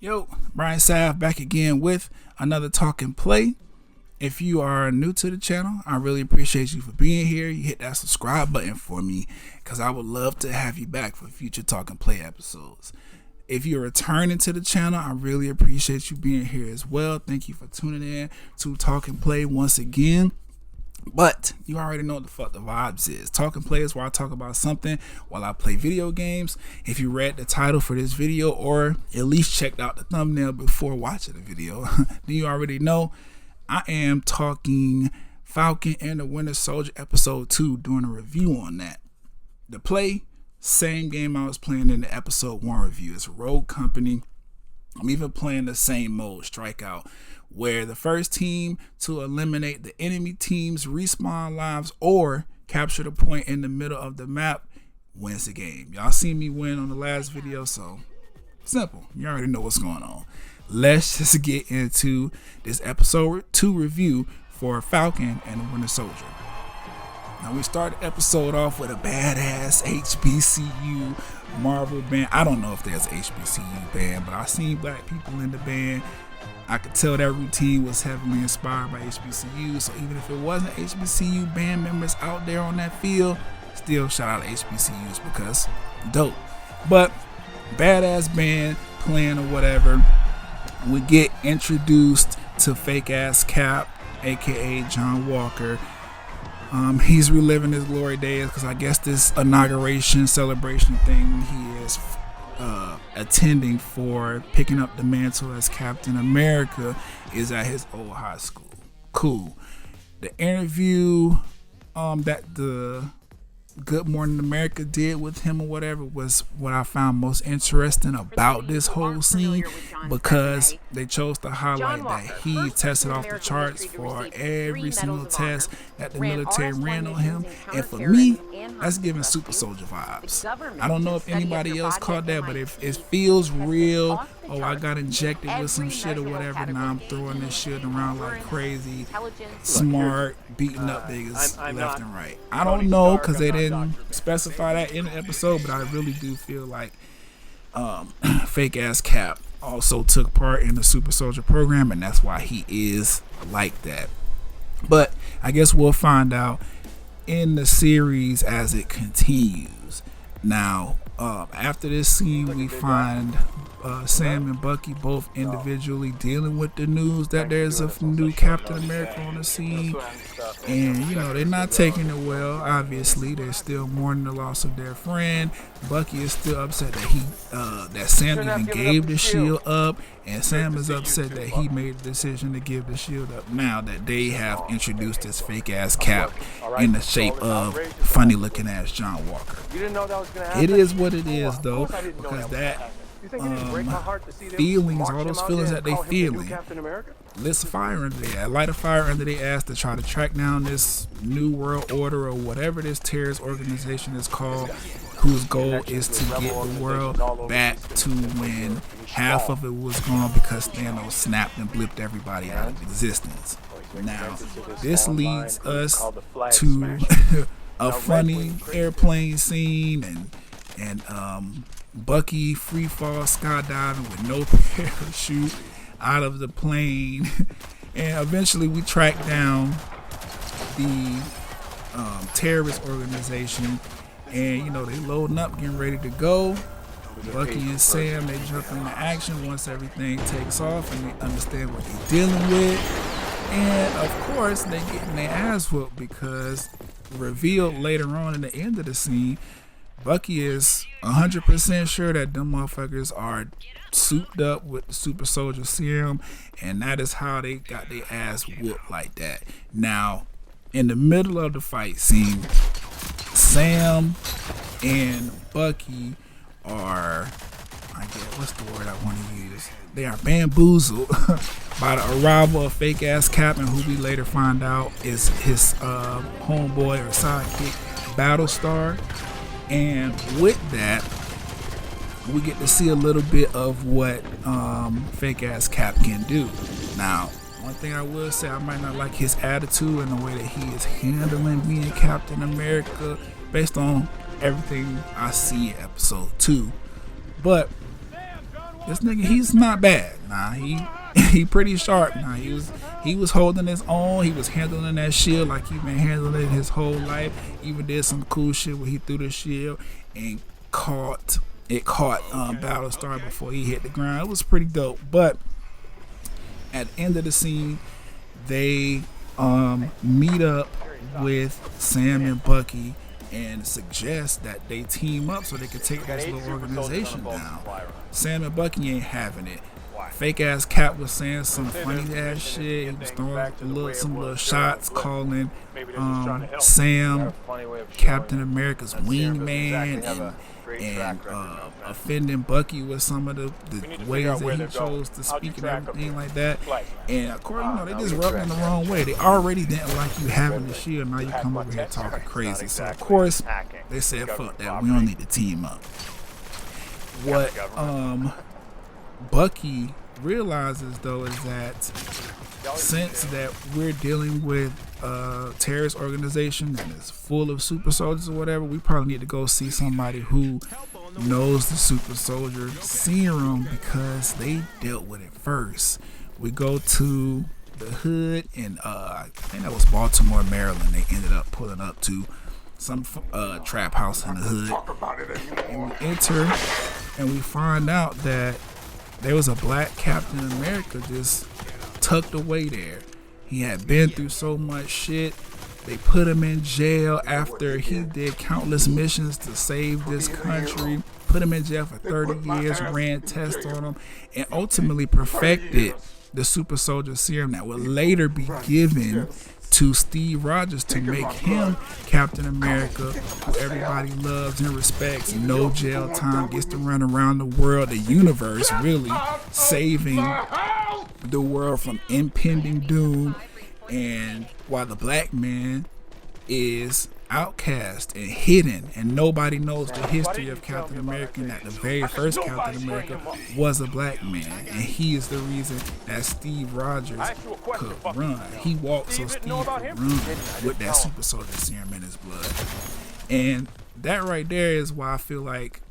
Yo, Brian Sav back again with another Talk and Play. If you are new to the channel, I really appreciate you for being here. You hit that subscribe button for me because I would love to have you back for future Talk and Play episodes. If you're returning to the channel, I really appreciate you being here as well. Thank you for tuning in to Talk and Play once again. But you already know what the fuck the vibes is. Talk and Play is where I talk about something while I play video games. If you read the title for this video or at least checked out the thumbnail before watching the video, then you already know I am talking Falcon and the Winter Soldier episode 2, doing a review on that. The play, same game I was playing in the episode 1 review. It's Rogue Company. I'm even playing the same mode, Strikeout, where the first team to eliminate the enemy team's respawn lives or capture the point in the middle of the map wins the game. Y'all seen me win on the last video, so simple. You already know what's going on. Let's just get into this episode 2 review for Falcon and the Winter Soldier. Now we start the episode off with a badass HBCU Marvel band. I don't know if there's an HBCU band, but I seen black people in the band. I could tell that routine was heavily inspired by HBCU. So even if it wasn't HBCU band members out there on that field, still shout out to HBCUs because dope. But badass band playing or whatever. We get introduced to fake ass Cap, aka John Walker. He's reliving his glory days because I guess this inauguration celebration thing he is attending for picking up the mantle as Captain America is at his old high school. Cool. The interview that the Good Morning America did with him or whatever was what I found most interesting about this whole scene, because they chose to highlight that he tested off the charts for every single test that the military ran on him, and for me that's giving super soldier vibes. I don't know if anybody else caught that, but if it feels real, oh I got injected with some shit or whatever, now I'm throwing this shit around like crazy, smart, beating up niggas left and right. I don't know because they didn't specify that in the episode, but I really do feel like fake ass Cap also took part in the super soldier program, and that's why he is like that. But I guess we'll find out in the series as it continues. Now after this scene we find Sam and Bucky both individually dealing with the news that there's a new Captain America on the scene, and you know they're not taking it well. Obviously they're still mourning the loss of their friend. Bucky is still upset that that Sam even gave the shield up, and Sam is upset that he made the decision to give the shield up now that they have introduced this fake ass Cap in the shape of funny looking ass John Walker. It is what it is though, because that feelings, all those feelings that they feeling, light a fire under their ass to try to track down this new world order or whatever this terrorist organization is called, whose goal is to get the world back to when half of it was gone because Thanos snapped and blipped everybody out of existence. Now this leads us to a funny airplane scene and Bucky free fall skydiving with no parachute out of the plane, and eventually we track down the terrorist organization, and you know they loading up, getting ready to go. Bucky and Sam, they jump into action once everything takes off and they understand what they're dealing with, and of course they getting their ass whooped because revealed later on in the end of the scene, Bucky is 100% sure that them motherfuckers are souped up with the super soldier serum, and that is how they got their ass whooped like that. Now, in the middle of the fight scene, Sam and Bucky are, I guess, what's the word I want to use? They are bamboozled by the arrival of fake ass Captain, who we later find out is his homeboy or sidekick, Battlestar. And with that, we get to see a little bit of what fake ass Cap can do. Now, one thing I will say, I might not like his attitude and the way that he is handling being Captain America based on everything I see in episode 2. But this nigga, he's not bad. Nah, he pretty sharp. Nah, he was holding his own. He was handling that shield like he been handling it his whole life. Even did some cool shit where he threw the shield and caught Battlestar before he hit the ground. It was pretty dope. But at the end of the scene, they meet up with Sam and Bucky and suggest that they team up so they can take this little organization down. Sam and Bucky ain't having it. Fake ass Cap was saying some funny ass shit. He was throwing some little shots, calling Sam Captain America's wingman, and offending Bucky with some of the ways that he chose to speak and everything like that. And of course, they just rubbed him the wrong way. They already didn't like you having the shield. Now you come over here talking crazy. So of course, they said, fuck that. We don't need to team up. What Bucky realizes though is that since that we're dealing with a terrorist organization that is full of super soldiers or whatever, we probably need to go see somebody who knows the super soldier serum because they dealt with it first. We go to the hood in I think that was Baltimore, Maryland. They ended up pulling up to some trap house in the hood, and we enter and we find out that there was a black Captain America just tucked away there. He had been through so much shit. They put him in jail after he did countless missions to save this country. Put him in jail for 30 years, ran tests on him, and ultimately perfected the super soldier serum that would later be given to Steve Rogers to make him Captain America, who everybody loves and respects. No jail time, gets to run around the world, the universe, really saving the world from impending doom. And while the black man is outcast and hidden, and nobody knows the history of Captain America, and that the very first Captain America was a black man, and he is the reason that Steve Rogers could run. He walked so Steve could run with that super soldier serum in his blood. And that right there is why I feel like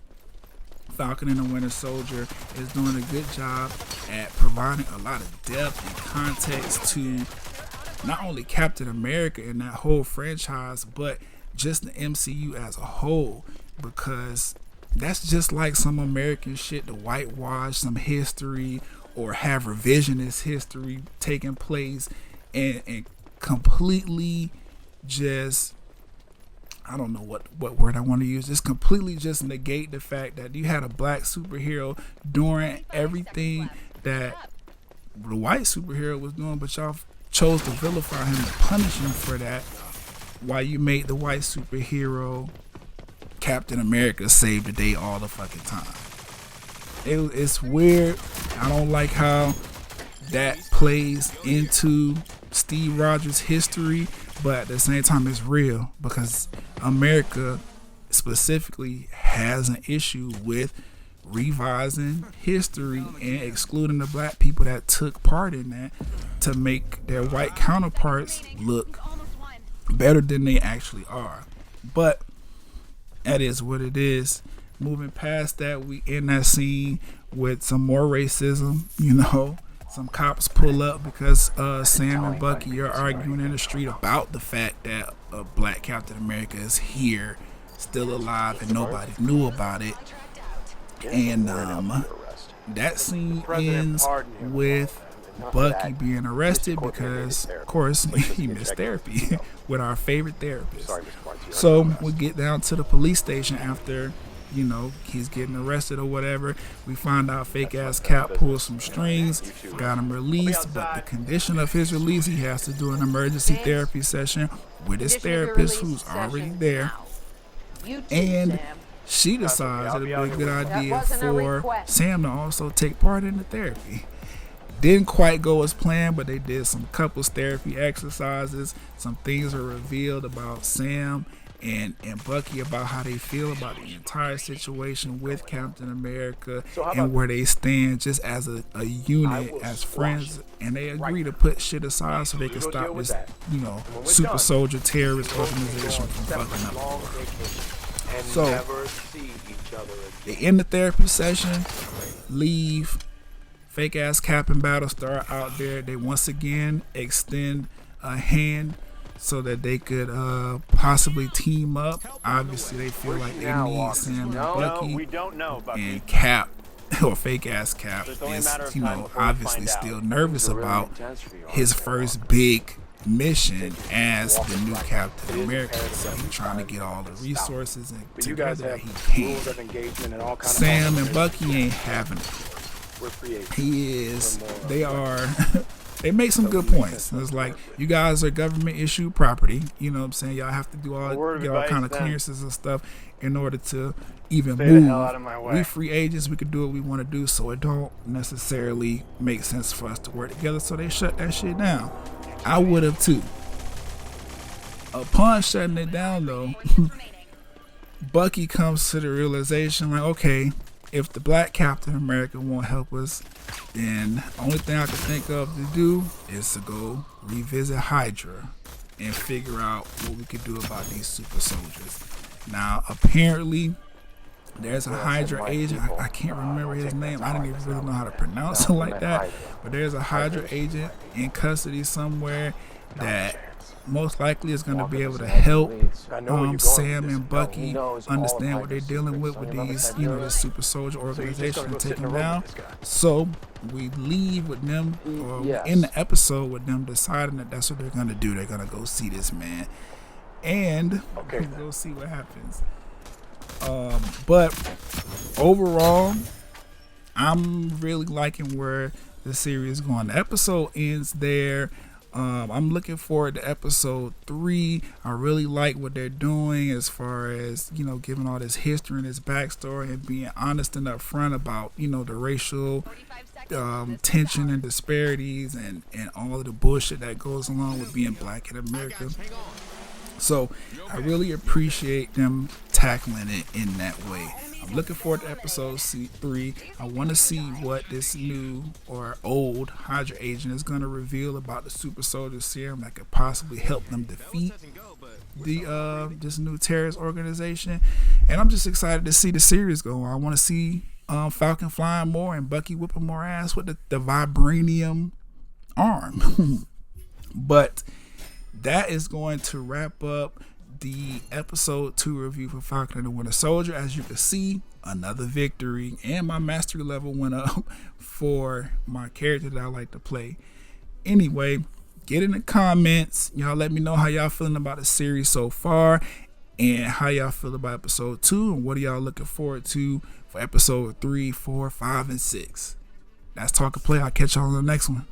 Falcon and the Winter Soldier is doing a good job at providing a lot of depth and context to not only Captain America and that whole franchise, but just the MCU as a whole, because that's just like some American shit to whitewash some history or have revisionist history taking place and completely just, I don't know what word I want to use, just completely just negate the fact that you had a black superhero doing everything that the white superhero was doing, but y'all chose to vilify him and punish him for that, while you made the white superhero Captain America save the day all the fucking time. It's weird. I don't like how that plays into Steve Rogers' history, but at the same time it's real, because America specifically has an issue with revising history and excluding the black people that took part in that to make their white counterparts look better than they actually are. But that is what it is. Moving past that, we in that scene with some more racism. Some cops pull up because Sam and Bucky are arguing in the street about the fact that a black Captain America is here, still alive, and nobody knew about it. And that scene ends with Bucky being arrested because, of course, he missed therapy with our favorite therapist. So we get down to the police station after, he's getting arrested or whatever. We find out fake ass Cap pulls some strings, got him released, but the condition of his release, he has to do an emergency therapy session with his therapist who's already there. And she decides it'd be a good idea for Sam to also take part in the therapy. Didn't quite go as planned, but they did some couples therapy exercises. Some things are revealed about Sam and Bucky about how they feel about the entire situation with Captain America and where they stand just as a unit, as friends, and they agree to put shit aside so they can stop this, super soldier terrorist organization from fucking up. So they end the therapy session. leave fake ass Cap and Battlestar out there. They once again extend a hand so that they could possibly team up. Obviously, they feel like they need Sam and Bucky, and Cap or fake ass Cap is, obviously still nervous about his first big mission as the new Captain America. So he's trying to get all the resources and together that he can. Sam and Bucky ain't having it. They make some good points. It's like, you guys are government issued property. You know what I'm saying? Y'all have to do get all kind of clearances and stuff in order to even move. We free agents, we can do what we want to do, so it don't necessarily make sense for us to work together. So they shut that shit down. I would have too. Upon shutting it down though, Bucky comes to the realization like, okay, if the black Captain America won't help us, then the only thing I can think of to do is to go revisit Hydra and figure out what we could do about these super soldiers. Now, apparently, there's a Hydra agent. I can't remember his name. I didn't even really know how to pronounce it like that. But there's a Hydra agent in custody somewhere that most likely is going to be able to help Sam and Bucky understand what they're dealing with these, this super soldier organization and take them down. So we leave with them, or in the episode with them deciding that that's what they're going to do. They're going to go see this man and go see what happens. But overall, I'm really liking where the series is going. The episode ends there. I'm looking forward to episode 3. I really like what they're doing as far as, giving all this history and this backstory and being honest and upfront about, the racial tension and disparities and all of the bullshit that goes along with being black in America. So I really appreciate them tackling it in that way. I'm looking forward to episode 3. I want to see what this new or old Hydra agent is going to reveal about the super soldier serum that could possibly help them defeat this new terrorist organization. And I'm just excited to see the series go on. I want to see Falcon flying more and Bucky whipping more ass with the vibranium arm. But that is going to wrap up the episode 2 review for Falcon and the Winter Soldier. As you can see, another victory, and my mastery level went up for my character that I like to play. Anyway, get in the comments. Y'all let me know how y'all feeling about the series so far and how y'all feel about episode 2 and what are y'all looking forward to for episode 3, 4, 5, and 6. That's Talk and Play. I'll catch y'all on the next one.